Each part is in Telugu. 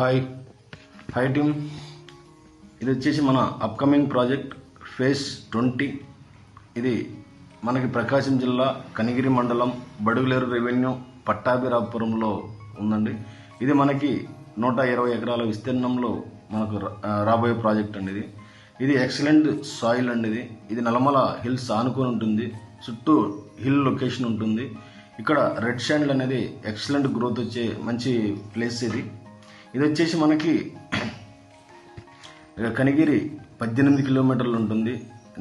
Hi hi team. ఇది వచ్చేసి మన అప్కమింగ్ ప్రాజెక్ట్ ఫేజ్ 20. ఇది మనకి ప్రకాశం జిల్లా కనిగిరి మండలం బడుగులేరు రెవెన్యూ పట్టాభిరాపురంలో ఉందండి. ఇది మనకి 120 ఎకరాల విస్తీర్ణంలో మనకు రాబోయే ప్రాజెక్ట్ అండి. ఇది ఎక్సలెంట్ సాయిల్ అండి. ఇది నల్లమల హిల్స్ ఆనుకొని ఉంటుంది. చుట్టూ హిల్ లొకేషన్ ఉంటుంది. ఇక్కడ రెడ్ శాండ్ అనేది ఎక్సలెంట్ గ్రోత్ వచ్చే మంచి ప్లేస్ ఇది వచ్చేసి మనకి కనిగిరి 18 కిలోమీటర్లు ఉంటుంది.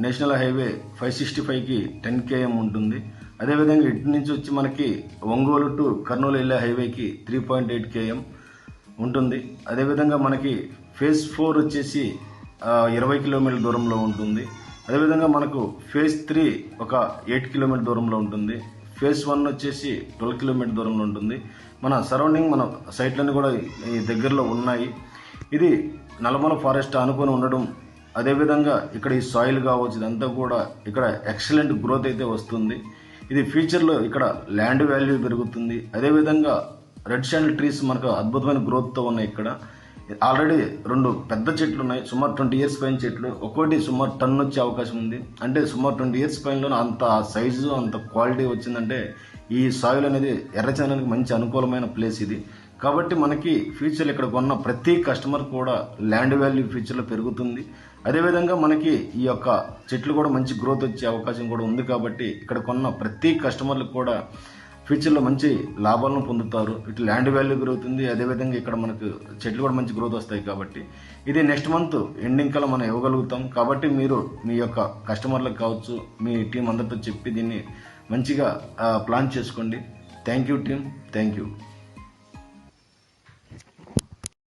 నేషనల్ హైవే 565కి 10 km ఉంటుంది. అదేవిధంగా ఇటు నుంచి వచ్చి మనకి ఒంగోలు టు కర్నూలు వెళ్ళే హైవేకి 3.8 km ఉంటుంది. అదేవిధంగా మనకి ఫేజ్ 4 వచ్చేసి 20 కిలోమీటర్ల దూరంలో ఉంటుంది. అదేవిధంగా మనకు ఫేజ్ 3 ఒక 8 కిలోమీటర్ దూరంలో ఉంటుంది. ఫేజ్ 1 వచ్చేసి 12 కిలోమీటర్ దూరంలో ఉంటుంది. మన సరౌండింగ్ మన సైట్లన్నీ కూడా ఈ దగ్గరలో ఉన్నాయి. ఇది నల్లమల ఫారెస్ట్ ఆనుకొని ఉండడం, అదేవిధంగా ఇక్కడ ఈ సాయిల్ కావచ్చు, ఇదంతా కూడా ఇక్కడ ఎక్సలెంట్ గ్రోత్ అయితే వస్తుంది. ఇది ఫ్యూచర్లో ఇక్కడ ల్యాండ్ వాల్యూ పెరుగుతుంది. అదేవిధంగా రెడ్ శాండ్ ట్రీస్ మనకు అద్భుతమైన గ్రోత్తో ఉన్నాయి. ఇక్కడ ఆల్రెడీ 2 పెద్ద చెట్లు ఉన్నాయి, సుమారు 20 years పైన చెట్లు. ఒక్కోటి సుమారు టన్ వచ్చే అవకాశం ఉంది. అంటే సుమారు 20 years పైన అంత సైజు అంత క్వాలిటీ వచ్చిందంటే ఈ సాయిల్ అనేది ఎర్రచందనానికి మంచి అనుకూలమైన ప్లేస్ ఇది. కాబట్టి మనకి ఫ్యూచర్లో ఇక్కడ కొన్న ప్రతి కస్టమర్ కూడా ల్యాండ్ వాల్యూ ఫ్యూచర్లో పెరుగుతుంది. అదేవిధంగా మనకి ఈ యొక్క చెట్లు కూడా మంచి గ్రోత్ వచ్చే అవకాశం కూడా ఉంది. కాబట్టి ఇక్కడ కొన్న ప్రతి కస్టమర్లకు కూడా ఫ్యూచర్లో మంచి లాభాలను పొందుతారు. ఇటు ల్యాండ్ వాల్యూ పెరుగుతుంది. అదేవిధంగా ఇక్కడ మనకు చెట్లు కూడా మంచి గ్రోత్ వస్తాయి. కాబట్టి ఇది నెక్స్ట్ మంత్ ఎండింగ్ కల్లా మనం ఇవ్వగలుగుతాం. కాబట్టి మీరు మీ యొక్క కస్టమర్లకు కావచ్చు, మీ టీం అందరితో చెప్పి దీన్ని మంచిగా ప్లాన్ చేసుకోండి. Thank you team, thank you.